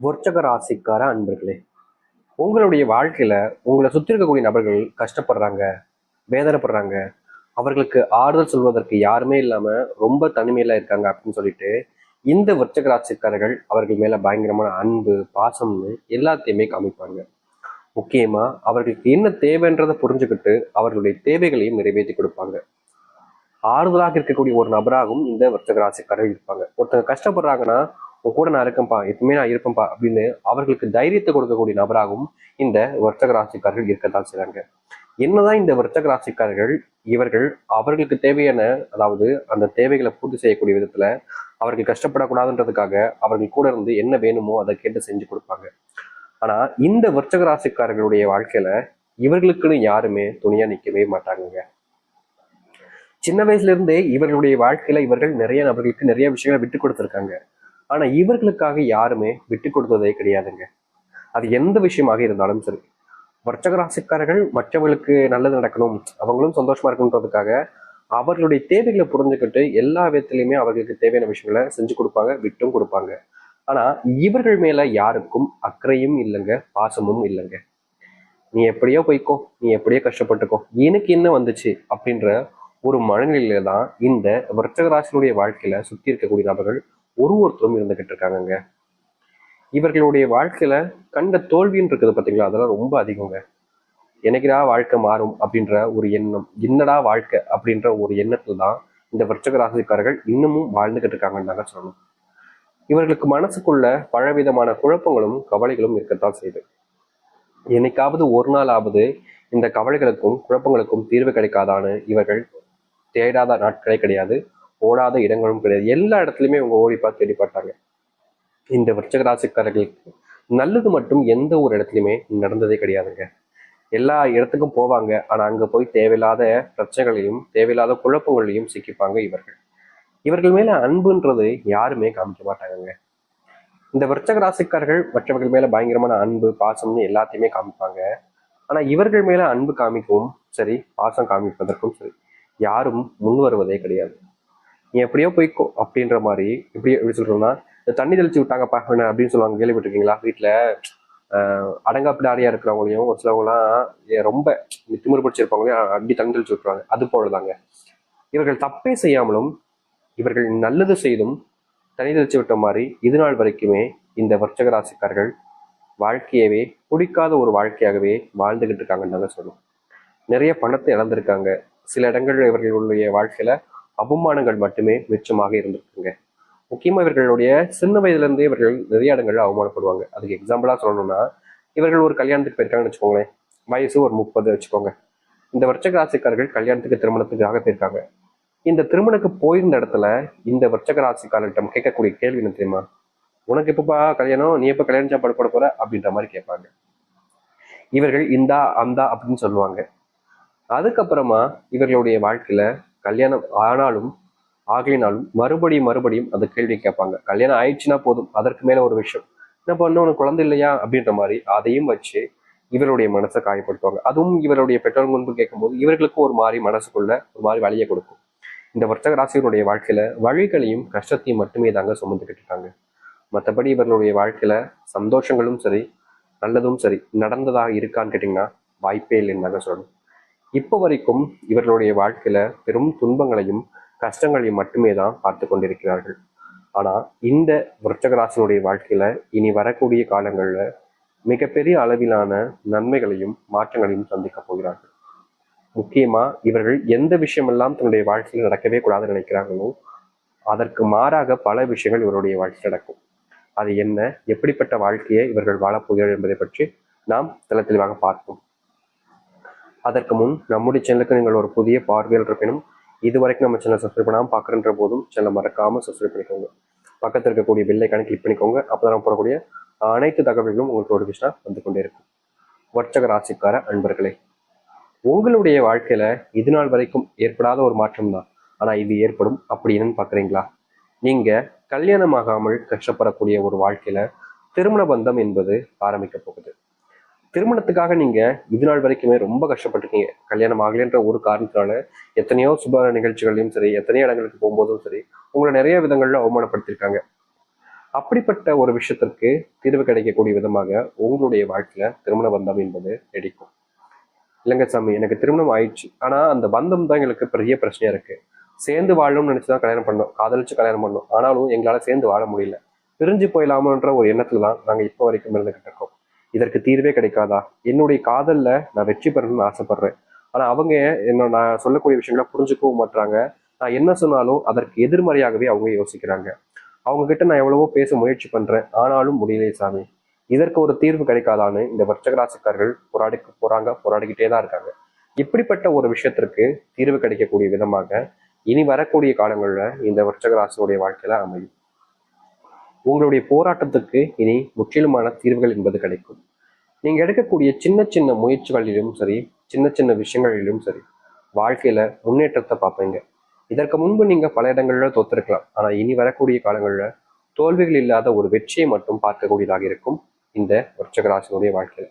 விருச்சக ராசிக்கார அன்பர்களே, உங்களுடைய வாழ்க்கையில உங்களை சுத்தி இருக்கக்கூடிய நபர்கள் கஷ்டப்படுறாங்க, வேதனைப்படுறாங்க, அவர்களுக்கு ஆறுதல் சொல்வதற்கு யாருமே இல்லாம ரொம்ப தனிமையில இருக்காங்க அப்படின்னு சொல்லிட்டு இந்த விருச்சக ராசிக்காரர்கள் அவர்கள் மேல பயங்கரமான அன்பு, பாசம்னு எல்லாத்தையுமே காமிப்பாங்க. முக்கியமா அவர்களுக்கு என்ன தேவைன்றதை புரிஞ்சுக்கிட்டு அவர்களுடைய தேவைகளையும் நிறைவேற்றி கொடுப்பாங்க. ஆறுதலாக இருக்கக்கூடிய ஒரு நபராகவும் இந்த விருச்சக ராசிக்காரர்கள் இருப்பாங்க. ஒருத்தங்க கஷ்டப்படுறாங்கன்னா உன் கூட நான் இருக்கேன்ப்பா, எப்பவுமே நான் இருப்பேன்ப்பா அப்படின்னு அவர்களுக்கு தைரியத்தை கொடுக்கக்கூடிய நபராகவும் இந்த விருச்சக ராசிக்காரர்கள் இருக்கத்தான் செய்றாங்க. என்னதான் இந்த விருச்சக ராசிக்காரர்கள் இவர்கள் அவர்களுக்கு தேவையான, அதாவது அந்த தேவைகளை பூர்த்தி செய்யக்கூடிய விதத்துல அவர்கள் கஷ்டப்படக்கூடாதுன்றதுக்காக அவர்கள் கூட இருந்து என்ன வேணுமோ அதை கேட்டு செஞ்சு கொடுப்பாங்க. ஆனா இந்த விருச்சக ராசிக்காரர்களுடைய வாழ்க்கையில இவர்களுக்குன்னு யாருமே துணையா நிக்கவே மாட்டாங்க. சின்ன வயசுல இருந்தே இவர்களுடைய வாழ்க்கையில இவர்கள் நிறைய நபர்களுக்கு நிறைய விஷயங்களை விட்டு கொடுத்துருக்காங்க. ஆனா இவர்களுக்காக யாருமே விட்டு கொடுத்ததே கிடையாதுங்க. அது எந்த விஷயமாக இருந்தாலும் சரி. வர்ச்சக ராசிக்காரர்கள் மற்றவர்களுக்கு நல்லது நடக்கணும், அவங்களும் சந்தோஷமா இருக்கணுன்றதுக்காக அவர்களுடைய தேவைகளை புரிஞ்சுக்கிட்டு எல்லா விதத்திலையுமே அவர்களுக்கு தேவையான விஷயங்களை செஞ்சு கொடுப்பாங்க, விட்டும் கொடுப்பாங்க. ஆனா இவர்கள் மேல யாருக்கும் அக்கறையும் இல்லைங்க, பாசமும் இல்லைங்க. நீ எப்படியோ போய்க்கோ, நீ எப்படியோ கஷ்டப்பட்டுக்கோ, எனக்கு என்ன வந்துச்சு அப்படின்ற ஒரு மனநிலையில தான் இந்த விருச்சக ராசியினுடைய வாழ்க்கையில சுத்தி இருக்கக்கூடிய நபர்கள் ஒருத்தரும் இருந்துகிட்டு இருக்காங்கங்க. இவர்களுடைய வாழ்க்கையில கண்ட தோல்வின்னு இருக்குது பாத்தீங்களா, அதெல்லாம் ரொம்ப அதிகங்க. எனக்குடா வாழ்க்கை மாறும் அப்படின்ற ஒரு எண்ணம், என்னடா வாழ்க்கை அப்படின்ற ஒரு எண்ணத்துல தான் இந்த விருச்சக ராசிக்காரர்கள் இன்னமும் வாழ்ந்துகிட்டு இருக்காங்கன்னு தாங்க சொல்லணும். இவர்களுக்கு மனசுக்குள்ள பலவிதமான குழப்பங்களும் கவலைகளும் இருக்கத்தான் செய்யுது. என்னைக்காவது ஒரு நாளாவது இந்த கவலைகளுக்கும் குழப்பங்களுக்கும் தீர்வு கிடைக்காதான்னு இவர்கள் தேடாத நாட்களே கிடையாது, ஓடாத இடங்களும் கிடையாது. எல்லா இடத்துலையுமே இவங்க ஓடி பார்த்து தேடி பார்த்தாங்க. இந்த விருச்சக ராசிக்காரர்களுக்கு நல்லது மட்டும் எந்த ஒரு இடத்துலையுமே நடந்ததே கிடையாதுங்க. எல்லா இடத்துக்கும் போவாங்க, ஆனா அங்க போய் தேவையில்லாத பிரச்சனைகளையும் தேவையில்லாத குழப்பங்களையும் சிக்கிப்பாங்க இவர்கள். இவர்கள் மேல அன்புன்றது யாருமே காமிக்க மாட்டாங்க. இந்த விருச்சக ராசிக்காரர்கள் மற்றவர்கள் மேல பயங்கரமான அன்பு, பாசம்னு எல்லாத்தையுமே காமிப்பாங்க. ஆனா இவர்கள் மேல அன்பு காமிக்கவும் சரி, பாசம் காமிப்பதற்கும் சரி, யாரும் முன் வருவதே கிடையாது. நீ எப்படியோ போய்க்கோ அப்படின்ற மாதிரி, எப்படி சொல்றோம்னா, இந்த தண்ணி தெளிச்சு விட்டாங்கப்பா அப்படின்னு சொல்லுவாங்க, கேள்விப்பட்டிருக்கீங்களா? வீட்டுல அடங்காப்பிடாரியா இருக்கிறவங்களையும் ஒரு சிலவங்கலாம் ரொம்ப திமிரு பிடிச்சிருப்பாங்களையும் அப்படி தண்ணி தெளிச்சு விட்டுருவாங்க. அது போலதாங்க இவர்கள் தப்பே செய்யாமலும் இவர்கள் நல்லது செய்தும் தனி தெளிச்சு விட்ட மாதிரி இது நாள் வரைக்குமே இந்த வர்ச்சக ராசிக்காரர்கள் வாழ்க்கையவே பிடிக்காத ஒரு வாழ்க்கையாகவே வாழ்ந்துகிட்டு இருக்காங்கன்னு தாங்க சொல்லணும். நிறைய பணத்தை இழந்திருக்காங்க. சில இடங்கள்ல இவர்களுடைய வாழ்க்கையில அவமானங்கள் மட்டுமே மிச்சமாக இருந்திருக்குங்க. முக்கியமா இவர்களுடைய சின்ன வயதுல இருந்தே இவர்கள் நிறைய இடங்கள்ல அவமானப்படுவாங்க. அதுக்கு எக்ஸாம்பிளா சொல்லணும்னா, இவர்கள் ஒரு கல்யாணத்துக்கு போயிருக்காங்கன்னு வச்சுக்கோங்களேன். வயசு ஒரு 30 வச்சுக்கோங்க. இந்த விருச்சக ராசிக்காரர்கள் கல்யாணத்துக்கு திருமணத்துக்காக போயிருக்காங்க. இந்த திருமணக்கு போயிருந்த இடத்துல இந்த விருச்சக ராசிக்காரர்களிடம் கேட்கக்கூடிய கேள்வி என்ன தெரியுமா? உனக்கு எப்பப்பா கல்யாணம், நீ எப்ப கல்யாணம் சாப்பாடு போட போற அப்படின்ற மாதிரி கேட்பாங்க. இவர்கள் இந்தா அந்தா அப்படின்னு சொல்லுவாங்க. அதுக்கப்புறமா இவர்களுடைய வாழ்க்கையில கல்யாணம் ஆனாலும் ஆகலினாலும் மறுபடியும் மறுபடியும் அந்த கேள்வி கேட்பாங்க. கல்யாணம் ஆயிடுச்சுன்னா போதும், அதற்கு மேல ஒரு விஷயம் என்ன பண்ண, உனக்கு குழந்தை இல்லையா அப்படின்ற மாதிரி அதையும் வச்சு இவருடைய மனசை காயப்படுத்துவாங்க. அதுவும் இவருடைய பெற்றோர் முன்பு கேட்கும்போது இவர்களுக்கும் ஒரு மாதிரி மனசுக்குள்ள ஒரு மாதிரி வழியை கொடுக்கும். இந்த வர்த்தக ராசியினுடைய வாழ்க்கையில வழிகளையும் கஷ்டத்தையும் மட்டுமே தாங்க சுமந்துக்கிட்டு இருக்காங்க. மற்றபடி இவர்களுடைய வாழ்க்கையில சந்தோஷங்களும் சரி, நல்லதும் சரி நடந்ததாக இருக்கான்னு கேட்டீங்கன்னா வாய்ப்பே இல்லைன்னு தாங்க சொல்லணும். இப்போ வரைக்கும் இவர்களுடைய வாழ்க்கையில பெரும் துன்பங்களையும் கஷ்டங்களையும் மட்டுமே தான் பார்த்து கொண்டிருக்கிறார்கள். ஆனா இந்த விருச்சக ராசியினுடைய வாழ்க்கையில இனி வரக்கூடிய காலங்கள்ல மிகப்பெரிய அளவிலான நன்மைகளையும் மாற்றங்களையும் சந்திக்க போகிறார்கள். முக்கியமா இவர்கள் எந்த விஷயமெல்லாம் தன்னுடைய வாழ்க்கையில் நடக்கவே கூடாதுன்னு நினைக்கிறாங்களோ அதற்கு மாறாக பல விஷயங்கள் இவருடைய வாழ்க்கையில் நடக்கும். அது என்ன, எப்படிப்பட்ட வாழ்க்கையை இவர்கள் வாழப்போகிறார்கள் என்பதை பற்றி நாம் தெளிவாக பார்ப்போம். அதற்கு முன் நம்முடைய சேனலுக்கு நீங்கள் ஒரு புதிய பார்வையில் இருப்பினும் இதுவரைக்கும் நம்ம சேனல் சப்ஸ்கிரைப் பண்ணாமல் பார்க்குற போதும் சேனலை மறக்காம சப்ஸ்கிரைப் பண்ணிக்கோங்க. பக்கத்தில் இருக்கக்கூடிய பெல் ஐக்கானை கிளிக் பண்ணிக்கோங்க. அப்பதான் போடக்கூடிய அனைத்து தகவல்களும் உங்களுக்கு நோட்டிஃபிகேஷனா வந்து கொண்டே இருக்கும். வர்ச்சக ராசிக்கார அன்பர்களே, உங்களுடைய வாழ்க்கையில இது நாள் வரைக்கும் ஏற்படாத ஒரு மாற்றம் தான், ஆனா இது ஏற்படும். அப்படி என்னன்னு பாக்குறீங்களா? நீங்க கல்யாணமாகாமல் கஷ்டப்படக்கூடிய ஒரு வாழ்க்கையில திருமண பந்தம் என்பது ஆரம்பிக்க போகுது. திருமணத்துக்காக நீங்க இது நாள் வரைக்குமே ரொம்ப கஷ்டப்பட்டிருக்கீங்க. கல்யாணம் ஆகலைன்ற ஒரு காரணத்தினால எத்தனையோ சுப நிகழ்ச்சிகளையும் சரி, எத்தனையோ இடங்களுக்கு போகும்போதும் சரி, உங்களை நிறைய விதங்கள்ல அவமானப்படுத்திருக்காங்க. அப்படிப்பட்ட ஒரு விஷயத்திற்கு தீர்வு கிடைக்கக்கூடிய விதமாக உங்களுடைய வாழ்க்கையில திருமண பந்தம் என்பது நீடிக்கும். இல்லைங்க சாமி, எனக்கு திருமணம் ஆயிடுச்சு, ஆனா அந்த பந்தம் தான் எங்களுக்கு பெரிய பிரச்சனையா இருக்கு. சேர்ந்து வாழணும்னு நினைச்சுதான் கல்யாணம் பண்ணோம், காதலிச்சு கல்யாணம் பண்ணோம், ஆனாலும் எங்களால சேர்ந்து வாழ முடியல, பிரிஞ்சு போயிடலாமன்ற ஒரு எண்ணத்துல தான் நாங்க இப்போ வரைக்கும் இருந்துகிட்டு இருக்கோம். இதற்கு தீர்வே கிடைக்காதா? என்னுடைய காதல்ல நான் வெற்றி பெறணும்னு ஆசைப்படுறேன், ஆனா அவங்க என்ன நான் சொல்லக்கூடிய விஷயங்களை புரிஞ்சுக்கவும் மாட்டாங்க. நான் என்ன சொன்னாலும் அதற்கு எதிர்மறையாகவே அவங்க யோசிக்கிறாங்க. அவங்க கிட்ட நான் எவ்வளவோ பேச முயற்சி பண்றேன், ஆனாலும் முடியலையே சாமி. இதற்கு ஒரு தீர்வு கிடைக்காதான்னு இந்த வர்ச்சக ராசிக்காரர்கள் போராடிக்கிட்டே தான் இருக்காங்க. இப்படிப்பட்ட ஒரு விஷயத்திற்கு தீர்வு கிடைக்கக்கூடிய விதமாக இனி வரக்கூடிய காலங்கள்ல இந்த வர்ச்சக ராசினுடைய வாழ்க்கையில அமையும். உங்களுடைய போராட்டத்துக்கு இனி முற்றிலுமான தீர்வுகள் என்பது கிடைக்கும். நீங்க எடுக்கக்கூடிய சின்ன சின்ன முயற்சிகளிலும் சரி, சின்ன சின்ன விஷயங்களிலும் சரி, வாழ்க்கையில முன்னேற்றத்தை பார்ப்பீங்க. இதற்கு முன்பு நீங்க பல இடங்கள்ல தோத்திருக்கலாம், ஆனா இனி வரக்கூடிய காலங்கள்ல தோல்விகள் இல்லாத ஒரு வெற்றியை மட்டும் பார்க்கக்கூடியதாக இருக்கும் இந்த விருச்சிக ராசினுடைய வாழ்க்கையில.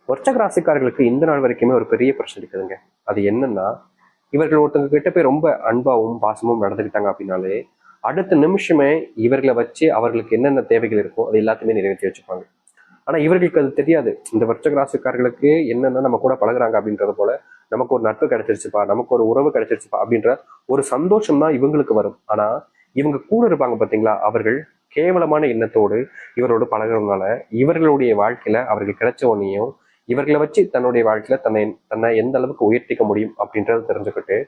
விருச்சிக ராசிக்காரர்களுக்கு இந்த நாள் வரைக்குமே ஒரு பெரிய பிரச்சனை இருக்குதுங்க. அது என்னன்னா, இவர்கள் ஒருத்தவங்க கிட்ட போய் ரொம்ப அன்பாவும் பாசமும் நடந்துக்கிட்டாங்க அப்படின்னாலே அடுத்த நிமிஷமே இவர்களை வச்சு அவர்களுக்கு என்னென்ன தேவைகள் இருக்கோ அது எல்லாத்தையுமே நிறைவேற்றி வச்சுப்பாங்க. ஆனா இவர்களுக்கு அது தெரியாது. இந்த விருச்சிக ராசிக்காரர்களுக்கு என்னன்னா, நம்ம கூட பழகுறாங்க அப்படின்றது போல நமக்கு ஒரு நட்பு கிடைச்சிருச்சுப்பா, நமக்கு ஒரு உறவு கிடைச்சிருச்சுப்பா அப்படின்ற ஒரு சந்தோஷம் தான் இவங்களுக்கு வரும். ஆனா இவங்க கூட இருப்பாங்க பாத்தீங்களா, அவர்கள் கேவலமான எண்ணத்தோடு இவரோடு பழகுறதுனால இவர்களுடைய வாழ்க்கையில அவர்கள் கிடைச்ச உடனேயும் இவர்களை வச்சு தன்னுடைய வாழ்க்கையில தன்னை எந்த அளவுக்கு உயர்த்திக்க முடியும் அப்படின்றத தெரிஞ்சுக்கிட்டு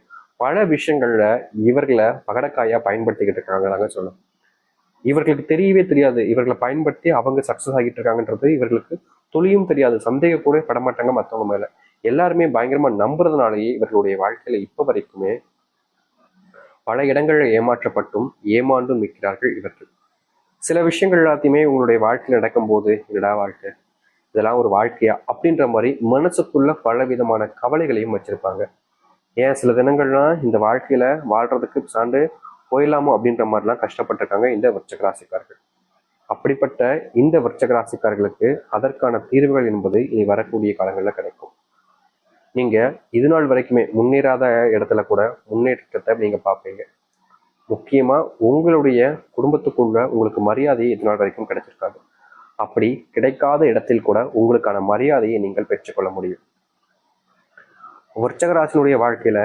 பல விஷயங்கள்ல இவர்களை பகடக்காயா பயன்படுத்திக்கிட்டு இருக்காங்க நாங்க சொல்லணும். இவர்களுக்கு தெரியவே தெரியாது, இவர்களை பயன்படுத்தி அவங்க சக்சஸ் ஆகிட்டு இருக்காங்கன்றது இவர்களுக்கு துளியும் தெரியாது. சந்தேக கூட படமாட்டாங்க மற்றவங்க மேல. எல்லாருமே பயங்கரமா நம்புறதுனாலேயே இவர்களுடைய வாழ்க்கையில இப்ப வரைக்குமே பல இடங்கள்ல ஏமாற்றப்பட்டும் ஏமாண்டும் நிற்கிறார்கள் இவர்கள். சில விஷயங்கள் எல்லாத்தையுமே உங்களுடைய வாழ்க்கையில் நடக்கும்போது என்னடா வாழ்க்கை, இதெல்லாம் ஒரு வாழ்க்கையா அப்படின்ற மாதிரி மனசுக்குள்ள பல விதமான கவலைகளையும் வச்சிருப்பாங்க. ஏன் சில தினங்கள்லாம் இந்த வாழ்க்கையில வாழ்றதுக்கு சார்ந்து போயிடலாமோ அப்படின்ற மாதிரிலாம் கஷ்டப்பட்டிருக்காங்க இந்த விருச்சிக ராசிக்காரர்கள். அப்படிப்பட்ட இந்த விருச்சிக ராசிக்காரர்களுக்கு அதற்கான தீர்வுகள் என்பது இனி வரக்கூடிய காலங்களில் கிடைக்கும். நீங்க இது நாள் வரைக்குமே முன்னேறாத இடத்துல கூட முன்னேற்றத்தை நீங்க பார்ப்பீங்க. முக்கியமா உங்களுடைய குடும்பத்துக்குள்ள உங்களுக்கு மரியாதையை இது நாள் வரைக்கும் கிடைச்சிருக்காது. அப்படி கிடைக்காத இடத்தில் கூட உங்களுக்கான மரியாதையை நீங்கள் பெற்றுக்கொள்ள முடியும். விருச்சிக ராசினுடைய வாழ்க்கையில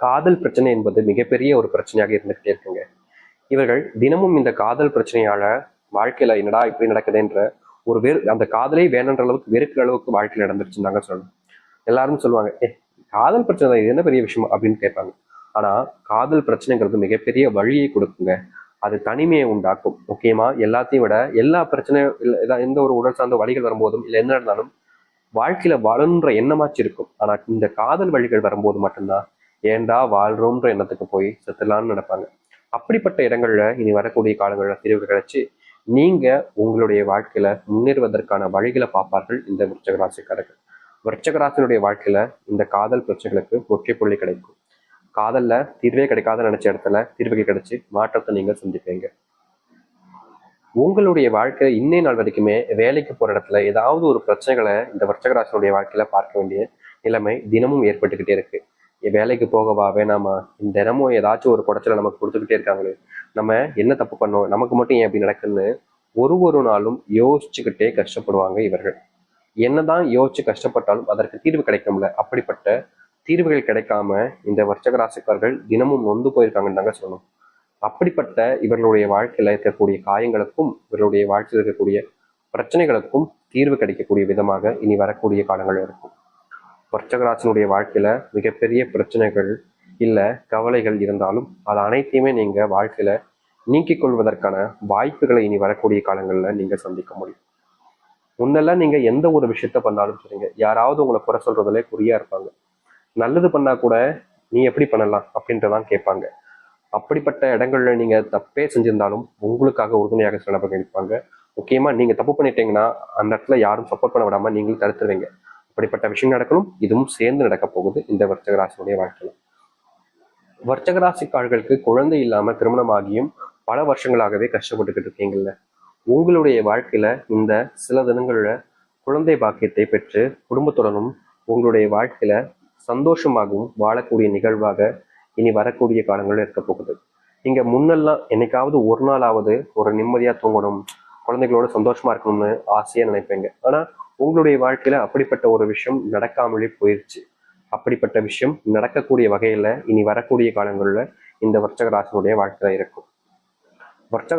காதல் பிரச்சனை என்பது மிகப்பெரிய ஒரு பிரச்சனையாக இருந்துகிட்டே இருக்குங்க. இவர்கள் தினமும் இந்த காதல் பிரச்சனையால வாழ்க்கையில என்னடா இப்படி நடக்குதுன்ற ஒரு அந்த காதலே வேணுன்ற அளவுக்கு வெறுக்கிற அளவுக்கு வாழ்க்கையில் நடந்துருச்சுன்னு சொல்லணும். எல்லாரும் சொல்லுவாங்க, காதல் பிரச்சனை தான், இது என்ன பெரிய விஷயம் அப்படின்னு கேட்பாங்க. ஆனா காதல் பிரச்சனைங்கிறது மிகப்பெரிய வழியை கொடுக்குங்க. அது தனிமையை உண்டாக்கும். முக்கியமா எல்லாத்தையும் விட எல்லா பிரச்சனையும் எந்த ஒரு உடல் சார்ந்த வழிகள் வரும்போதும் இல்லை என்ன இருந்தாலும் வாழ்க்கையில வாழணுன்ற எண்ணமாச்சு இருக்கும். ஆனா இந்த காதல் வழிகள் வரும்போது மட்டும்தான் ஏண்டா வாழ்றோன்ற எண்ணத்துக்கு போய் செத்துலான்னு நினைப்பாங்க. அப்படிப்பட்ட இடங்கள்ல இனி வரக்கூடிய காலங்கள்ல தீர்வு கிடைச்சு நீங்க உங்களுடைய வாழ்க்கையில முன்னேறுவதற்கான வழிகளை பார்ப்பார்கள் இந்த விருச்சிக ராசிக்காரர்கள். விருச்சிக ராசினுடைய வாழ்க்கையில இந்த காதல் பிரச்சனைகளுக்கு முற்றுப்புள்ளி கிடைக்கும். காதல்ல தீர்வே கிடைக்காத நினைச்ச இடத்துல தீர்வுகள் கிடைச்சு மாற்றத்தை நீங்க சந்திப்பீங்க. உங்களுடைய வாழ்க்கையில இன்னே நாள் வரைக்குமே வேலைக்கு போற இடத்துல ஏதாவது ஒரு பிரச்சனைகளை இந்த விருச்சிக ராசினுடைய வாழ்க்கையில பார்க்க வேண்டிய நிலைமை தினமும் ஏற்பட்டுக்கிட்டே இருக்கு. வேலைக்கு போகவா வேணாமா, தினமும் ஏதாச்சும் ஒரு குடைச்சலை நமக்கு கொடுத்துக்கிட்டே இருக்காங்களே, நம்ம என்ன தப்பு பண்ணோம், நமக்கு மட்டும் ஏன் அப்படி நடக்குன்னு ஒரு நாளும் யோசிச்சுக்கிட்டே கஷ்டப்படுவாங்க இவர்கள். என்னதான் யோசிச்சு கஷ்டப்பட்டாலும் அதற்கு தீர்வு கிடைக்கும்ல. அப்படிப்பட்ட தீர்வுகள் கிடைக்காம இந்த விருச்சிக ராசிக்காரர்கள் தினமும் நொந்து போயிருக்காங்கன்னு தாங்க சொல்லணும். அப்படிப்பட்ட இவர்களுடைய வாழ்க்கையில இருக்கக்கூடிய காயங்களுக்கும் இவர்களுடைய வாழ்க்கையில் இருக்கக்கூடிய பிரச்சனைகளுக்கும் தீர்வு கிடைக்கக்கூடிய விதமாக இனி வரக்கூடிய காலங்கள் இருக்கும். விருச்சிக ராசினுடைய வாழ்க்கையில மிகப்பெரிய பிரச்சனைகள் இல்ல கவலைகள் இருந்தாலும் அது அனைத்தையுமே நீங்க வாழ்க்கையில நீக்கிக் கொள்வதற்கான வாய்ப்புகளை இனி வரக்கூடிய காலங்கள்ல நீங்க சந்திக்க முடியும். முன்னெல்லாம் நீங்க எந்த ஒரு விஷயத்த பண்ணாலும் சரிங்க, யாராவது உங்களை குறை சொல்றதுல குறியா இருப்பாங்க. நல்லது பண்ணா கூட நீ எப்படி பண்ணலாம் அப்படின்றதான் கேட்பாங்க. அப்படிப்பட்ட இடங்கள்ல நீங்க தப்பே செஞ்சிருந்தாலும் உங்களுக்காக உறுதுணையாக சில நபர்கள் இருப்பாங்க. முக்கியமா நீங்க தப்பு பண்ணிட்டீங்கன்னா அந்த இடத்துல யாரும் சப்போர்ட் பண்ண விடாம நீங்களும் தடுத்துருவீங்க. அப்படிப்பட்ட விஷயம் நடக்கணும். இதுவும் சேர்ந்து நடக்க போகுது இந்த விருச்சிக ராசியுடைய வாழ்க்கையில. விருச்சிக ராசிக்காரர்களுக்கு குழந்தை இல்லாம திருமணம் ஆகியும் பல வருஷங்களாகவே கஷ்டப்பட்டுக்கிட்டு இருக்கீங்கல்ல. உங்களுடைய வாழ்க்கையில இந்த சில தினங்கள்ல குழந்தை பாக்கியத்தை பெற்று குடும்பத்துடனும் உங்களுடைய வாழ்க்கையில சந்தோஷமாகவும் வாழக்கூடிய நிகழ்வாக இனி வரக்கூடிய காலங்களில் இருக்க போகுது. நீங்க முன்னெல்லாம் என்னைக்காவது ஒரு நாளாவது ஒரு நிம்மதியா தூங்கணும், குழந்தைகளோட சந்தோஷமா இருக்கணும்னு ஆசையா நினைப்பீங்க. ஆனா உங்களுடைய வாழ்க்கையில அப்படிப்பட்ட ஒரு விஷயம் நடக்காமலே போயிருச்சு. அப்படிப்பட்ட விஷயம் நடக்கக்கூடிய வகையில இனி வரக்கூடிய காலங்கள்ல இந்த விருச்சிக ராசினுடைய வாழ்க்கையில இருக்கும். விருச்சிக